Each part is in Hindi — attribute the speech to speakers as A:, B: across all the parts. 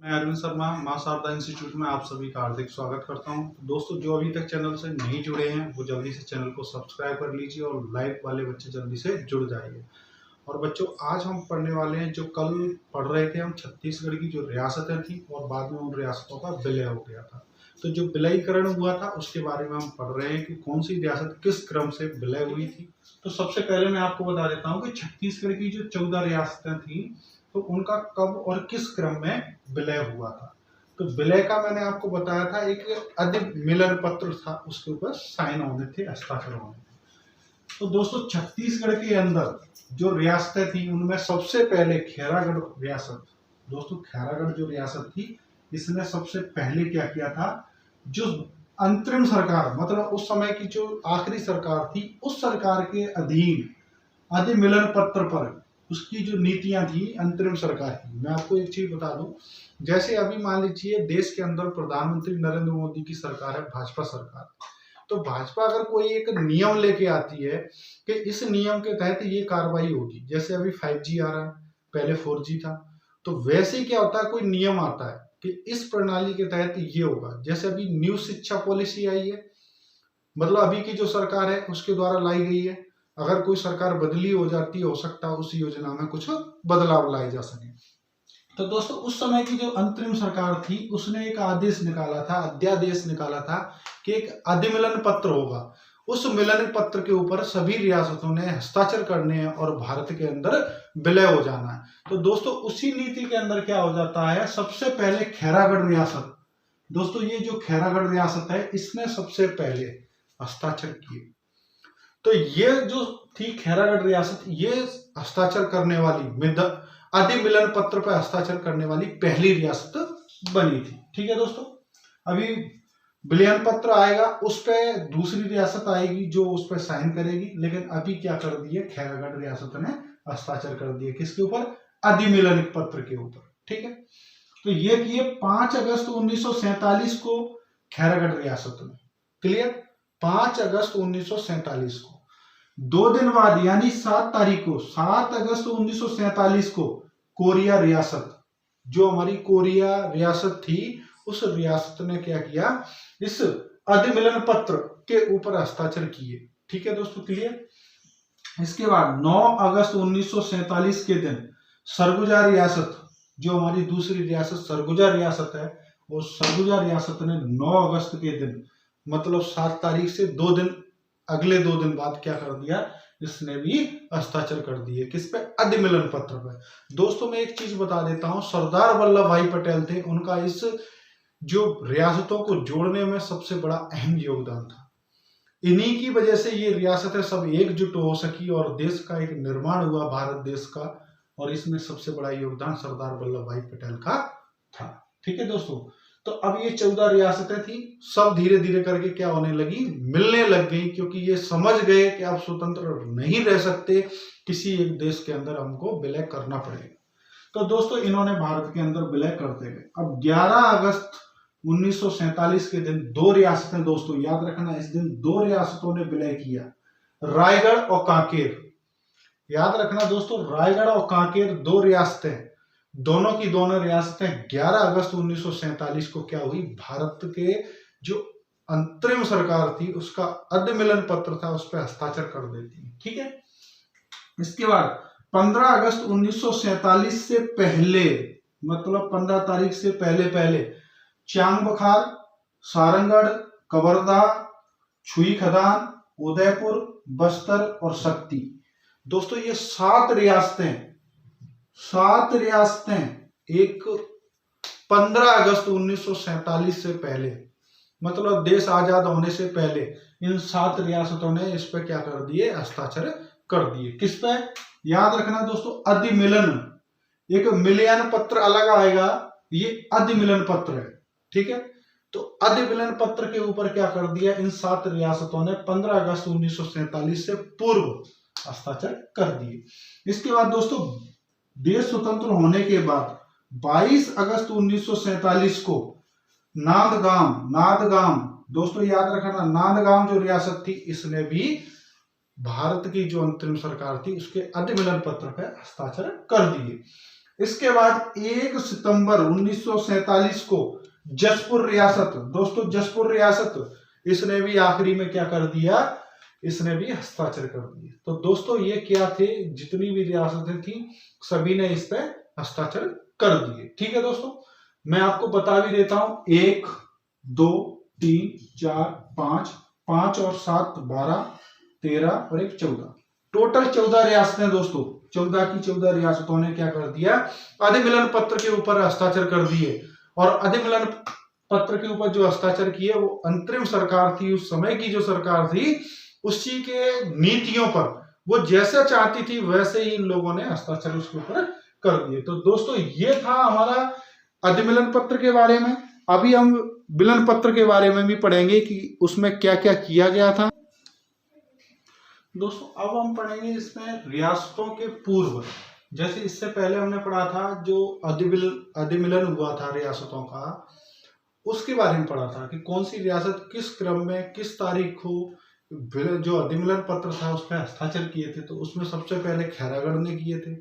A: मैं अरविंद शर्मा मां शारदा इंस्टीट्यूट में आप सभी का हार्दिक स्वागत करता हूं। दोस्तों, जो अभी तक चैनल से नहीं जुड़े हैं वो जल्दी से चैनल को सब्सक्राइब कर लीजिए और लाइव वाले बच्चे जल्दी से जुड़ जाइए। और बच्चों, आज हम पढ़ने वाले हैं, जो कल पढ़ रहे थे हम, छत्तीसगढ़ की जो रियासतें थी और बाद में उन रियासतों का विलय हो गया था। तो जो विलयीकरण हुआ था उसके बारे में हम पढ़ रहे हैं कि कौन सी रियासत किस क्रम से विलय हुई थी। तो सबसे पहले मैं आपको बता देता हूँ कि छत्तीसगढ़ की जो 14 रियासतें थी तो उनका कब और किस क्रम में विलय हुआ था। तो विलय का मैंने आपको बताया था, एक अधिमिलन पत्र था, उसके ऊपर साइन होने थे, हस्ताक्षर होने थे। तो दोस्तों, छत्तीसगढ़ के अंदर जो रियासतें थी उनमें सबसे पहले खैरागढ़ रियासत। दोस्तों, खैरागढ़ जो रियासत थी इसने सबसे पहले क्या किया था, जो अंतरिम सरकार मतलब उस समय की जो आखिरी सरकार थी उस सरकार के अधीन अधिमिलन पत्र पर उसकी जो नीतियां थी अंतरिम सरकार की। मैं आपको एक चीज बता दूं, जैसे अभी मान लीजिए देश के अंदर प्रधानमंत्री नरेंद्र मोदी की सरकार है, भाजपा सरकार। तो भाजपा अगर कोई एक नियम लेके आती है कि इस नियम के तहत ये कार्रवाई होगी, जैसे अभी 5G आ रहा है, पहले 4G था, तो वैसे ही क्या होता है, कोई नियम आता है कि इस प्रणाली के तहत ये होगा। जैसे अभी न्यू शिक्षा पॉलिसी आई है, मतलब अभी की जो सरकार है उसके द्वारा लाई गई है। अगर कोई सरकार बदली हो जाती है, हो सकता है उस योजना में कुछ बदलाव लाए जा सके। तो दोस्तों, उस समय की जो अंतरिम सरकार थी उसने एक आदेश निकाला था, अध्यादेश निकाला था कि एक अधिमिलन पत्र होगा। उस मिलन पत्र के ऊपर सभी रियासतों ने हस्ताक्षर करने हैं और भारत के अंदर विलय हो जाना है। तो दोस्तों, उसी नीति के अंदर क्या हो जाता है, सबसे पहले खैरागढ़ रियासत। दोस्तों, ये जो खैरागढ़ रियासत है इसने सबसे पहले हस्ताक्षर किए। तो ये जो थी खैरागढ़ रियासत, ये हस्ताक्षर करने वाली अधिमिलन पत्र पर हस्ताक्षर करने वाली पहली रियासत बनी थी। ठीक है दोस्तों, अभी विलयन पत्र आएगा, उस पर दूसरी रियासत आएगी जो उस पर साइन करेगी। लेकिन अभी क्या कर दिए, खैरागढ़ रियासत ने हस्ताक्षर कर दिए, किसके ऊपर, अधिमिलन पत्र के ऊपर। ठीक है, तो ये किए 5 अगस्त 1947 को खैरागढ़ रियासत में। क्लियर, 5 अगस्त 1947 को। 2 दिन बाद यानी 7 तारीख को, 7 अगस्त 1947 को कोरिया रियासत, जो हमारी कोरिया रियासत थी, उस रियासत ने क्या किया, इस अधिमिलन पत्र के ऊपर हस्ताक्षर किए। ठीक है दोस्तों, क्लियर। इसके बाद 9 अगस्त 1947 के दिन सरगुजा रियासत, जो हमारी दूसरी रियासत सरगुजा रियासत है, वो सरगुजा रियासत ने 9 अगस्त के दिन मतलब 7 तारीख से 2 दिन, अगले 2 दिन बाद क्या कर दिया, इसने भी हस्ताक्षर कर दिए, किस पे, अधिमिलन पत्र पे। दोस्तों, मैं एक चीज बता देता हूं, सरदार वल्लभ भाई पटेल थे, उनका इस जो रियासतों को जोड़ने में सबसे बड़ा अहम योगदान था। इन्हीं की वजह से ये रियासतें सब एकजुट हो सकी और देश का एक निर्माण हुआ, भारत देश का, और इसमें सबसे बड़ा योगदान सरदार वल्लभ भाई पटेल का था। ठीक है दोस्तों, तो अब ये 14 रियासतें थी, सब धीरे धीरे करके क्या होने लगी, मिलने लग गई, क्योंकि ये समझ गए कि अब स्वतंत्र नहीं रह सकते, किसी एक देश के अंदर हमको विलय करना पड़ेगा। तो दोस्तों, इन्होंने भारत के अंदर विलय करते गए। अब 11 अगस्त 1947 के दिन 2 रियासतें, दोस्तों याद रखना, इस दिन 2 रियासतों ने विलय किया, रायगढ़ और कांकेर। याद रखना दोस्तों, रायगढ़ और कांकेर 2 रियासतें, दोनों की दोनों रियासतें 11 अगस्त 1947 को क्या हुई, भारत के जो अंतरिम सरकार थी उसका अधिमिलन पत्र था, उस पर हस्ताक्षर कर देती है। ठीक है, इसके बाद 15 अगस्त 1947 से पहले, मतलब 15 तारीख से पहले पहले चांगबखार, सारंगढ़, कवर्धा, छुई खदान, उदयपुर, बस्तर और शक्ति। दोस्तों, ये 7 रियासतें एक 15 अगस्त 1947 से पहले, मतलब देश आजाद होने से पहले, इन 7 रियासतों ने इस पे क्या कर दिए, हस्ताक्षर कर दिए। किस पे, याद रखना दोस्तों, अधिमिलन, एक मिलियन पत्र अलग आएगा, ये अधिमिलन पत्र है। ठीक है, तो अधिमिलन पत्र के ऊपर क्या कर दिया, इन 7 रियासतों ने 15 अगस्त 1947 से पूर्व हस्ताक्षर कर दिए। इसके बाद दोस्तों, देश स्वतंत्र होने के बाद 22 अगस्त 1947 को नादगाम, दोस्तों याद रखना, नादगाम जो रियासत थी, इसने भी भारत की जो अंतरिम सरकार थी उसके अधिमिलन पत्र पर हस्ताक्षर कर दिए। इसके बाद 1 सितंबर 1947 को जसपुर रियासत, दोस्तों जसपुर रियासत, इसने भी आखिरी में क्या कर दिया, इसने भी हस्ताक्षर कर दिए। तो दोस्तों ये क्या थे, जितनी भी रियासतें थी सभी ने इस पे हस्ताक्षर कर दिए। ठीक है दोस्तों, मैं आपको बता भी देता हूं, 1 2 3 4 5, 5 और 7 12, 13 और 1 14, टोटल 14 रियासतें दोस्तों। 14 की 14 रियासतों ने क्या कर दिया, अधिमिलन पत्र के ऊपर हस्ताक्षर कर दिए। और अधिमिलन पत्र के ऊपर जो हस्ताक्षर किए वो अंतरिम सरकार थी, उस समय की जो सरकार थी उसी के नीतियों पर, वो जैसा चाहती थी वैसे ही इन लोगों ने हस्ताक्षर उसके ऊपर कर दिए। तो दोस्तों ये था हमारा अधिमिलन पत्र के बारे में। अभी हम विलन पत्र के बारे में भी पढ़ेंगे कि उसमें क्या क्या किया गया था। दोस्तों अब हम पढ़ेंगे इसमें रियासतों के पूर्व, जैसे इससे पहले हमने पढ़ा था जो अधिमिलन हुआ था रियासतों का, उसके बारे में पढ़ा था कि कौन सी रियासत किस क्रम में किस तारीख को जो अधिमिलन पत्र था उस पर हस्ताक्षर किए थे। तो उसमें सबसे पहले खैरागढ़ ने किए थे,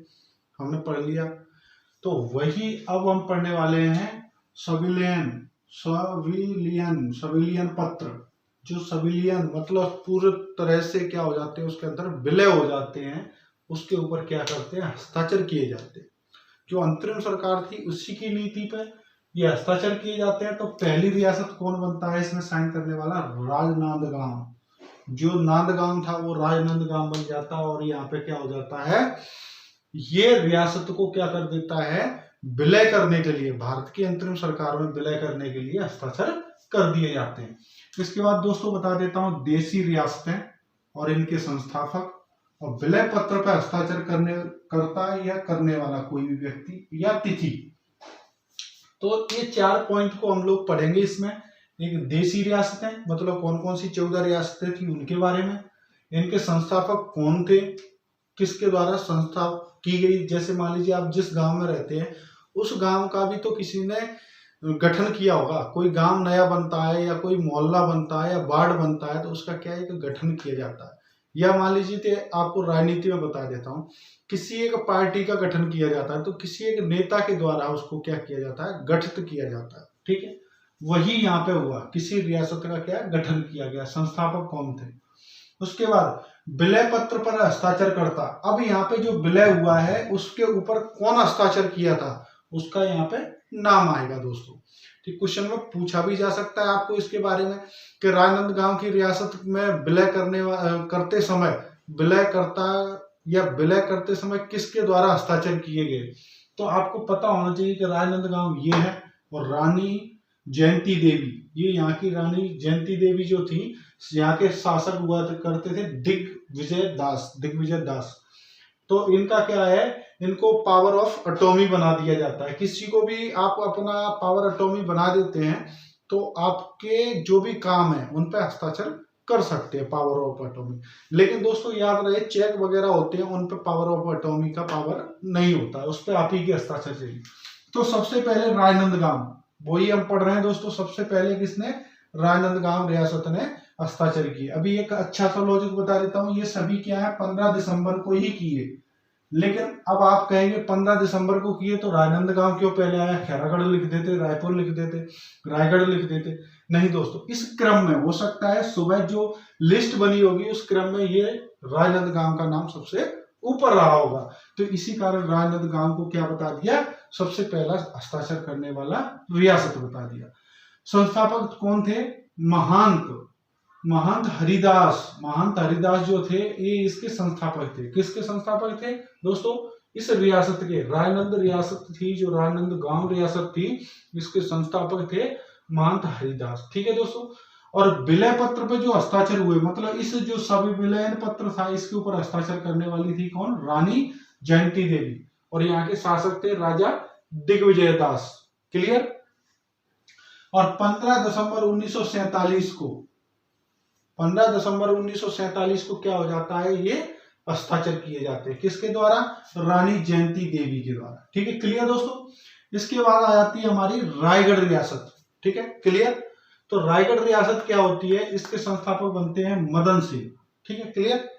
A: हमने पढ़ लिया। तो वही अब हम पढ़ने वाले हैं सविलियन पत्र। जो सविलियन मतलब पूरी तरह से क्या हो जाते हैं, उसके अंदर विलय हो जाते हैं, उसके ऊपर क्या करते हैं, हस्ताक्षर किए जाते हैं। जो अंतरिम सरकार थी उसी की नीति पे ये हस्ताक्षर किए जाते हैं। तो पहली रियासत कौन बनता है इसमें साइन करने वाला, राजनांदगांव। जो नांदगांव था वो राजनांदगांव बन जाता है और यहाँ पे क्या हो जाता है, ये रियासत को क्या कर देता है, विलय करने के लिए, भारत की अंतरिम सरकार में विलय करने के लिए हस्ताक्षर कर दिए जाते हैं। इसके बाद दोस्तों बता देता हूं देशी रियासतें और इनके संस्थापक, और विलय पत्र पर हस्ताक्षर करता या करने वाला कोई भी व्यक्ति या तिथि। तो ये 4 पॉइंट को हम लोग पढ़ेंगे इसमें। एक देशी रियासतें मतलब कौन कौन सी 14 रियासतें थी उनके बारे में, इनके संस्थापक कौन थे, किसके द्वारा संस्था की गई। जैसे मान लीजिए आप जिस गांव में रहते हैं उस गांव का भी तो किसी ने गठन किया होगा, कोई गांव नया बनता है या कोई मोहल्ला बनता है या वार्ड बनता है तो उसका क्या है कि गठन किया जाता है। या मान लीजिए आपको राजनीति में बता देता हूँ, किसी एक पार्टी का गठन किया जाता है तो किसी एक नेता के द्वारा उसको क्या किया जाता है, गठित किया जाता है। ठीक है, वही यहाँ पे हुआ, किसी रियासत का क्या गठन किया गया, संस्थापक कौन थे। उसके बाद विलय पत्र पर हस्ताक्षर करता। अब यहाँ पे जो विलय हुआ है उसके ऊपर कौन हस्ताक्षर किया था उसका यहाँ पे नाम आएगा दोस्तों। ठीक, क्वेश्चन में पूछा भी जा सकता है आपको इसके बारे में कि राजनांदगांव की रियासत में विलय करते समय विलय करता या विलय करते समय किसके द्वारा हस्ताक्षर किए गए। तो आपको पता होना चाहिए कि राजनांदगांव ये है और रानी जयंती देवी, ये यहाँ की रानी जयंती देवी जो थी यहाँ के शासक हुआ करते थे दिग्विजय दास। तो इनका क्या है, इनको पावर ऑफ अटॉर्नी बना दिया जाता है। किसी को भी आप अपना पावर अटॉर्नी बना देते हैं तो आपके जो भी काम है उन पर हस्ताक्षर कर सकते हैं, पावर ऑफ अटॉर्नी। लेकिन दोस्तों याद रहे चेक वगैरह होते हैं उन पर पावर ऑफ अटॉर्नी का पावर नहीं होता है, उस पर आप ही के हस्ताक्षर चाहिए। तो सबसे पहले राजनांदगांव, वही हम पढ़ रहे हैं दोस्तों, सबसे पहले किसने, राजनांदगांव रियासत ने हस्ताक्षर किए। अभी एक अच्छा सा लॉजिक बता देता हूँ, ये सभी क्या है 15 दिसंबर को ही किए। लेकिन अब आप कहेंगे 15 दिसंबर को किए तो राजनांदगांव क्यों पहले आया, खैरागढ़ लिख देते, रायपुर लिख देते, रायगढ़ लिख देते। नहीं दोस्तों, इस क्रम में हो सकता है सुबह जो लिस्ट बनी होगी उस क्रम में ये राजनांदगांव का नाम सबसे ऊपर रहा होगा। तो इसी कारण राजनांदगांव को क्या बता दिया, सबसे पहला हस्ताक्षर करने वाला रियासत बता दिया। संस्थापक कौन थे, महंत हरिदास जो थे ये इसके संस्थापक थे। किसके संस्थापक थे दोस्तों, इस रियासत के, राजनंद रियासत थी जो राजनांदगांव रियासत थी, इसके संस्थापक थे महंत हरिदास। ठीक है दोस्तों, और विलय पत्र पे जो हस्ताक्षर हुए मतलब इस जो सभी विलयन पत्र था इसके ऊपर हस्ताक्षर करने वाली थी कौन, रानी जयंती देवी, और यहाँ के शासक थे राजा दिग्विजय दास। क्लियर। और 15 दिसंबर 1947 को क्या हो जाता है, ये हस्ताक्षर किए जाते हैं। किसके द्वारा, रानी जयंती देवी के द्वारा। ठीक है, क्लियर दोस्तों। इसके बाद आ जाती है हमारी रायगढ़ रियासत। ठीक है, क्लियर। तो रायगढ़ रियासत क्या होती है, इसके संस्थापक बनते हैं मदन सिंह। ठीक है, क्लियर।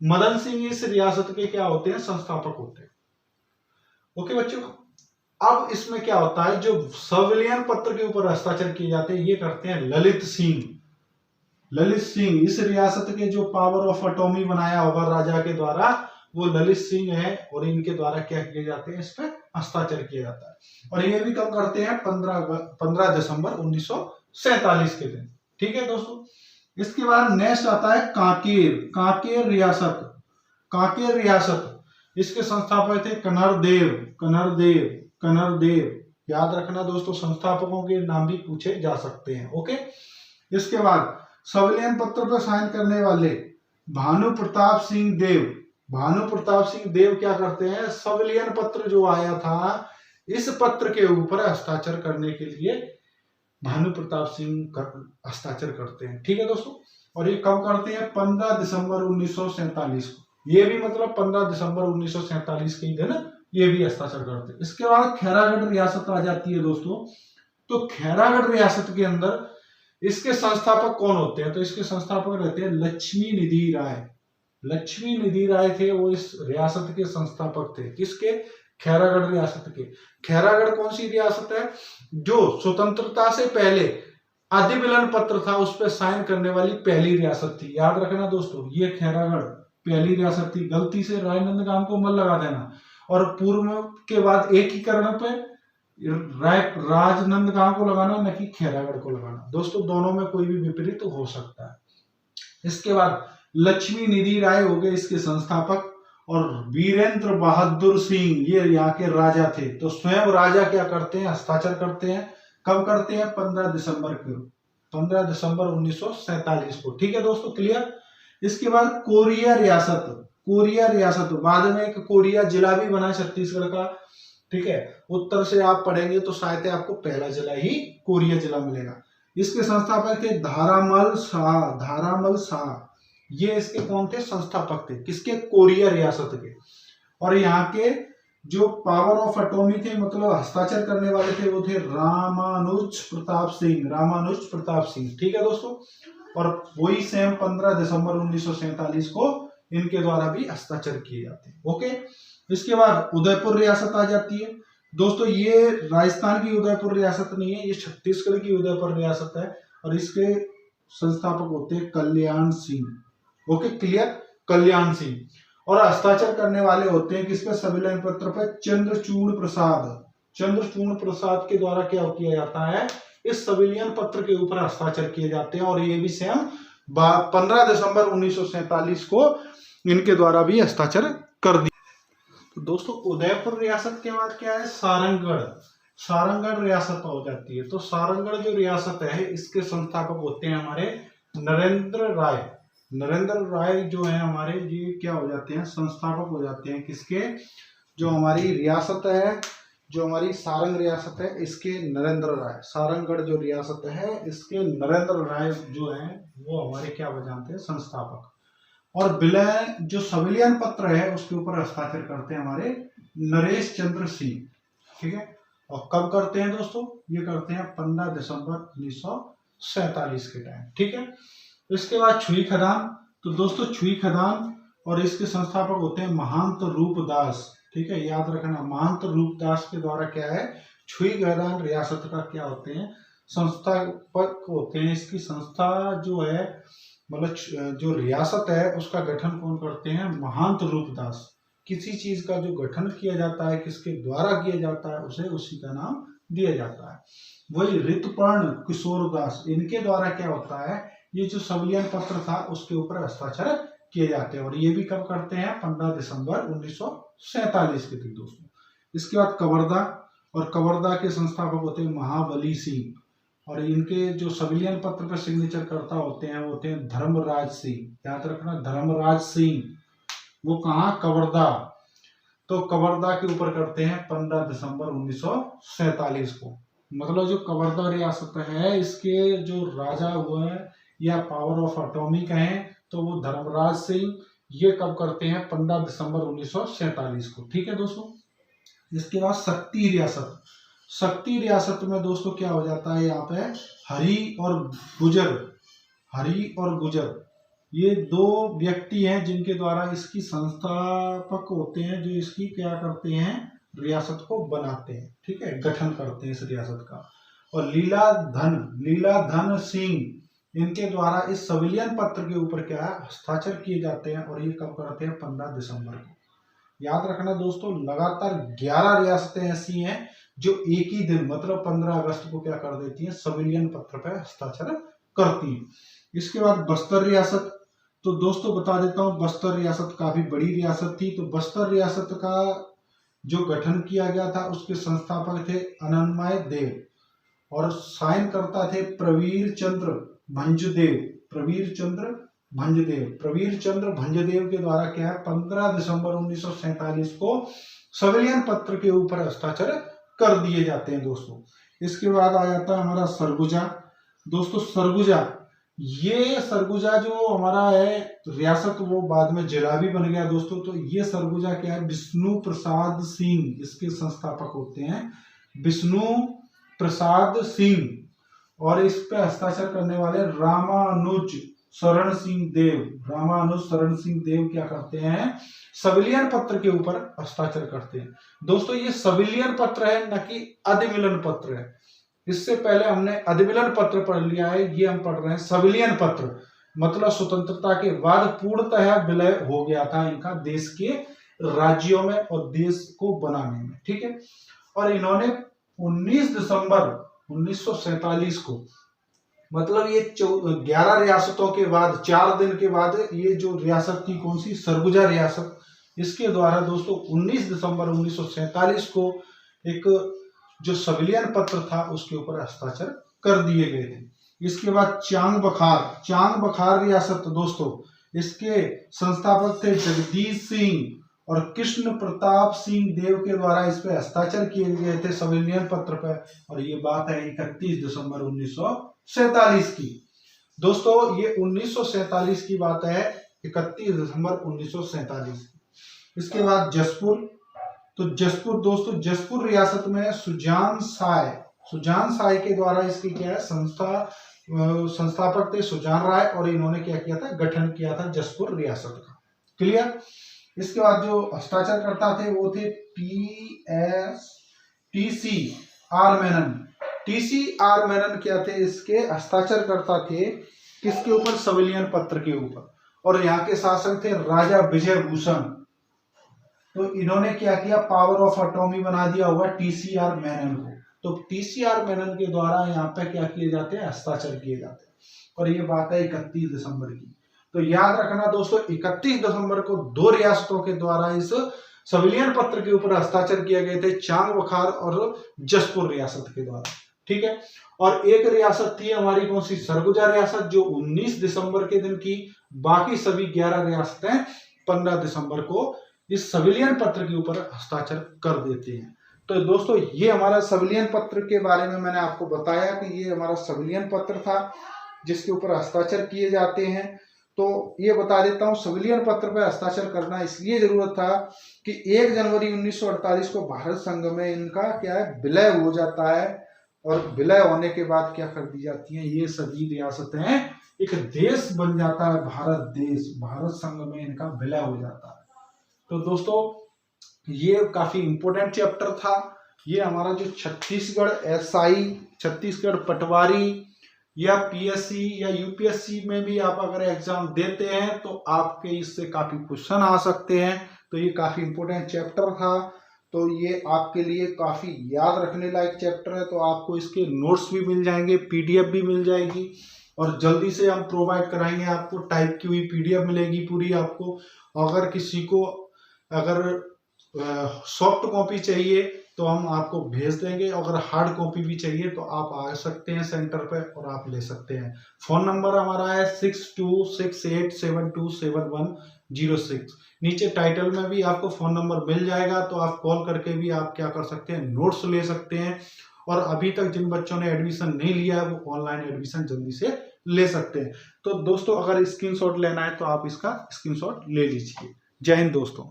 A: मदन सिंह इस रियासत के क्या होते हैं, संस्थापक होते हैं। ओके बच्चों, अब इसमें क्या होता है, जो संविलियन पत्र के ऊपर हस्ताक्षर किए जाते हैं ये करते हैं ललित सिंह। ललित सिंह इस रियासत के जो पावर ऑफ अटॉर्नी बनाया होगा राजा के द्वारा, वो ललित सिंह है, और इनके द्वारा क्या किए जाते हैं, इस पे हस्ताक्षर किया जाता है। और ये भी कब करते हैं, 15 दिसंबर 1947 के दिन। ठीक है दोस्तों, इसके बाद नेक्स्ट आता है कांकेर। कांकेर रियासत, कांकेर रियासत, इसके संस्थापक थे कनरदेव। कनरदेव, कनरदेव, याद रखना दोस्तों, संस्थापकों के नाम भी पूछे जा सकते हैं। ओके, इसके बाद संविलियन पत्र पर साइन करने वाले भानु प्रताप सिंह देव। भानु प्रताप सिंह देव क्या करते हैं, संविलियन पत्र जो आया था इस पत्र के ऊपर हस्ताक्षर करने के लिए भानु प्रताप सिंह हस्ताक्षर करते हैं। ठीक है दोस्तों, और ये कब करते हैं, 15 दिसंबर 1947 को। ये भी मतलब 15 दिसंबर 1947 के ही दिन ये भी हस्ताक्षर करते हैं। इसके बाद खैरागढ़ रियासत आ जाती है दोस्तों। तो खैरागढ़ रियासत के अंदर इसके संस्थापक कौन होते हैं, तो इसके संस्थापक रहते हैं लक्ष्मी निधि राय। लक्ष्मी निधि राय थे, वो इस रियासत के संस्थापक थे। किसके, खैरागढ़ रियासत के। खैरागढ़ कौन सी रियासत है, जो स्वतंत्रता से पहले अधिविलन पत्र था उस पर साइन करने वाली पहली रियासत थी। याद रखना दोस्तों, ये खैरागढ़ पहली रियासत थी। गलती से राजनंदगांव को मत लगा देना, और पूर्व के बाद एकीकरण पे राजनंदगांव को लगाना, न कि खैरागढ़ को लगाना। दोस्तों दोनों में कोई भी विपरीत हो सकता है। इसके बाद लक्ष्मी निधि राय हो गए इसके संस्थापक, और वीरेंद्र बहादुर सिंह ये यहाँ के राजा थे। तो स्वयं राजा क्या करते हैं, हस्ताक्षर करते हैं। कब करते हैं, 15 दिसंबर को, 15 दिसंबर 1947 को। ठीक है दोस्तों, क्लियर। इसके बाद कोरिया रियासत। कोरिया रियासत बाद में एक कोरिया जिला भी बना छत्तीसगढ़ का। ठीक है, उत्तर से आप पढ़ेंगे तो शायद आपको पहला जिला ही कोरिया जिला मिलेगा। इसके संस्थापक थे धारामल शाह। धारामल शाह ये इसके कौन थे, संस्थापक थे। किसके, कोरिया रियासत के। और यहाँ के जो पावर ऑफ अटॉर्नी थे, मतलब हस्ताक्षर करने वाले थे, वो थे रामानुज प्रताप सिंह। रामानुज प्रताप सिंह। ठीक है दोस्तों, और वही सेम 15 दिसंबर 1947 को इनके द्वारा भी हस्ताक्षर किए जाते हैं। ओके, इसके बाद उदयपुर रियासत आ जाती है दोस्तों। ये राजस्थान की उदयपुर रियासत नहीं है, ये छत्तीसगढ़ की उदयपुर रियासत है, और इसके संस्थापक होते हैं कल्याण सिंह। Okay, clear, Kalyan Singh. और हस्ताक्षर करने वाले होते हैं किसपे, संविलियन पत्र पर चंद्रचूड़ प्रसाद। चंद्रचूड़ प्रसाद के द्वारा क्या किया जाता है, इस संविलियन पत्र के ऊपर हस्ताक्षर किए जाते हैं, और ये भी सेम 15 दिसंबर 1947 को इनके द्वारा भी हस्ताक्षर कर दिया। तो दोस्तों उदयपुर रियासत के बाद क्या है, सारंगढ़। सारंगढ़ रियासत हो जाती है। तो सारंगढ़ जो रियासत है इसके संस्थापक होते हैं हमारे नरेंद्र राय। नरेंद्र राय जो है हमारे, ये क्या हो जाते हैं, संस्थापक हो जाते हैं किसके, जो हमारी रियासत है, जो हमारी सारंग रियासत है, इसके नरेंद्र राय। सारंगढ़ जो रियासत है इसके नरेंद्र राय जो है वो हमारे क्या हो जाते हैं, संस्थापक। और विलय जो संविलियन पत्र है उसके ऊपर हस्ताक्षर करते हैं हमारे नरेश चंद्र सिंह। ठीक है, और कब करते हैं दोस्तों, ये करते हैं 15 दिसंबर 1947 के टाइम। ठीक है, इसके बाद छुई खदान। तो दोस्तों छुई खदान और इसके संस्थापक होते हैं महंत रूपदास। ठीक है, याद रखना, महंत रूपदास के द्वारा क्या है, छुई खदान रियासत का क्या होते हैं, संस्थापक होते हैं। इसकी संस्था जो है, मतलब जो रियासत है उसका गठन कौन करते हैं, महंत रूपदास। किसी चीज का जो गठन किया जाता है, किसके द्वारा किया जाता है, उसे उसी का नाम दिया जाता है। वही ऋतुपर्ण किशोर दास, इनके द्वारा क्या होता है, ये जो संविलियन पत्र था उसके ऊपर हस्ताक्षर किए जाते हैं, और ये भी कब करते हैं, 15 दिसंबर 1947 के दिन दोस्तों। इसके बाद कवर्धा, और कवर्धा के संस्थापक होते हैं महाबली सिंह, और इनके जो संविलियन पत्र पर सिग्नेचर करता होते हैं वो होते हैं धर्मराज सिंह। याद रखना, धर्मराज सिंह, वो कहाँ, कवर्धा। तो कवर्धा के ऊपर करते हैं 15 दिसंबर 1947 को। मतलब जो कवर्धा रियासत है इसके जो राजा हुए हैं या पावर ऑफ अटॉर्नी कहें तो वो धर्मराज सिंह, ये कब करते हैं, 15 दिसंबर 1947 को। ठीक है दोस्तों, इसके बाद शक्ति रियासत। शक्ति रियासत में दोस्तों क्या हो जाता है, यहाँ पे हरि और गुजर, हरि और गुजर ये दो व्यक्ति हैं जिनके द्वारा इसकी संस्थापक होते हैं, जो इसकी क्या करते हैं, रियासत को बनाते हैं, ठीक है, गठन करते हैं इस रियासत का। और लीलाधन सिंह इनके द्वारा इस सिविलियन पत्र के ऊपर क्या है, हस्ताक्षर किए जाते हैं। और ये कब करते हैं, 15 दिसंबर को। याद रखना दोस्तों, लगातार 11 रियासतें ऐसी हैं जो एक ही दिन मतलब 15 अगस्त को क्या कर देती हैं, सिविलियन पत्र पर हस्ताक्षर करती हैं। इसके बाद बस्तर रियासत, तो दोस्तों बता देता हूं, बस्तर रियासत काफी बड़ी रियासत थी। तो बस्तर रियासत का जो गठन किया गया था उसके संस्थापक थे अनन्मय देव और साइन करता थे प्रवीर चंद्र भंजदेव के द्वारा क्या है, 15 दिसंबर 1947 को सिविलियन पत्र के ऊपर हस्ताक्षर कर दिए जाते हैं दोस्तों। इसके बाद आ जाता है हमारा सरगुजा। दोस्तों सरगुजा जो हमारा है रियासत, वो बाद में जिला भी बन गया दोस्तों। तो ये सरगुजा क्या है, विष्णु प्रसाद सिंह इसके संस्थापक होते हैं, विष्णु प्रसाद सिंह। और इस पे हस्ताक्षर करने वाले रामानुज शरण सिंह देव क्या करते हैं, सिविलियन पत्र के ऊपर हस्ताक्षर करते हैं। दोस्तों ये सिविलियन पत्र है, न कि अधिविलन पत्र है। इससे पहले हमने अधिविलन पत्र पढ़ लिया है, ये हम पढ़ रहे हैं सिविलियन पत्र। मतलब स्वतंत्रता के बाद पूर्णतः विलय हो गया था इनका देश के राज्यों में और देश को बनाने में, ठीक है। और इन्होंने 19 दिसंबर 1947 को, मतलब ये 11 रियासतों के बाद 4 दिन के बाद ये जो रियासत थी, कौन सी, सरगुजा रियासत, इसके द्वारा दोस्तों 19 दिसंबर 1947 को एक जो सिविलियन पत्र था उसके ऊपर हस्ताक्षर कर दिए गए थे। इसके बाद चांग बखार रियासत, दोस्तों इसके संस्थापक थे जगदीश सिंह और कृष्ण प्रताप सिंह देव के द्वारा इस पे हस्ताक्षर किए गए थे सिविलियन पत्र पर। और ये बात है 31 दिसंबर 1947 की। दोस्तों ये 1947 की बात है, 31 दिसंबर 1947। इसके बाद जसपुर, तो जसपुर दोस्तों, जसपुर रियासत में सुजान साय के द्वारा इसकी क्या है, संस्थापक थे सुजान राय। और इन्होंने क्या किया था, गठन किया था जसपुर रियासत का। क्लियर। इसके बाद जो हस्ताक्षर करता थे वो थे टी.सी. आर मेनन क्या थे, इसके हस्ताक्षर करता थे किसके ऊपर, सिविलियन पत्र के ऊपर। और यहाँ के शासक थे राजा विजय भूषण। तो इन्होंने क्या किया, पावर ऑफ अटॉर्नी बना दिया होगा टी.सी.आर. मेनन को। तो टी.सी.आर. मेनन के द्वारा यहाँ पे क्या किए जाते हैं, हस्ताक्षर किए जाते हैं। और ये बात है 31 दिसंबर की। तो याद रखना दोस्तों, 31 दिसंबर को 2 रियासतों के द्वारा इस सिविलियन पत्र के ऊपर हस्ताक्षर किए गए थे, चांग बखार और जसपुर रियासत के द्वारा, ठीक है। और एक रियासत थी हमारी कौन सी, सरगुजा रियासत, जो 19 दिसंबर के दिन की। बाकी सभी 11 रियासतें 15 दिसंबर को इस सिविलियन पत्र के ऊपर हस्ताक्षर कर देते हैं। तो दोस्तों ये हमारा सिविलियन पत्र के बारे में मैंने आपको बताया कि ये हमारा सिविलियन पत्र था जिसके ऊपर हस्ताक्षर किए जाते हैं। तो ये बता देता हूँ, सिविलियन पत्र पर हस्ताक्षर करना इसलिए जरूरत था कि 1 जनवरी 1948 को भारत संघ में इनका क्या है, विलय हो जाता है। और विलय होने के बाद क्या कर दी जाती है, ये सभी रियासतें एक देश बन जाता है, भारत संघ में इनका विलय हो जाता है। तो दोस्तों ये काफी इंपोर्टेंट चैप्टर था। ये हमारा जो छत्तीसगढ़ एसआई, छत्तीसगढ़ पटवारी या पीएससी या यूपीएससी में भी आप अगर एग्जाम देते हैं तो आपके इससे काफी क्वेश्चन आ सकते हैं। तो ये काफी इंपोर्टेंट चैप्टर था। तो ये आपके लिए काफी याद रखने लायक चैप्टर है। तो आपको इसके नोट्स भी मिल जाएंगे, पीडीएफ भी मिल जाएगी और जल्दी से हम प्रोवाइड कराएंगे आपको। टाइप की हुई पीडीएफ मिलेगी पूरी आपको। अगर किसी को सॉफ्ट कॉपी चाहिए तो हम आपको भेज देंगे। अगर हार्ड कॉपी भी चाहिए तो आप आ सकते हैं सेंटर पे और आप ले सकते हैं। फोन नंबर हमारा है 6268727106। नीचे टाइटल में भी आपको फोन नंबर मिल जाएगा, तो आप कॉल करके भी आप क्या कर सकते हैं, नोट्स ले सकते हैं। और अभी तक जिन बच्चों ने एडमिशन नहीं लिया है वो ऑनलाइन एडमिशन जल्दी से ले सकते हैं। तो दोस्तों अगर स्क्रीनशॉट लेना है तो आप इसका स्क्रीनशॉट ले लीजिए। जय हिंद दोस्तों।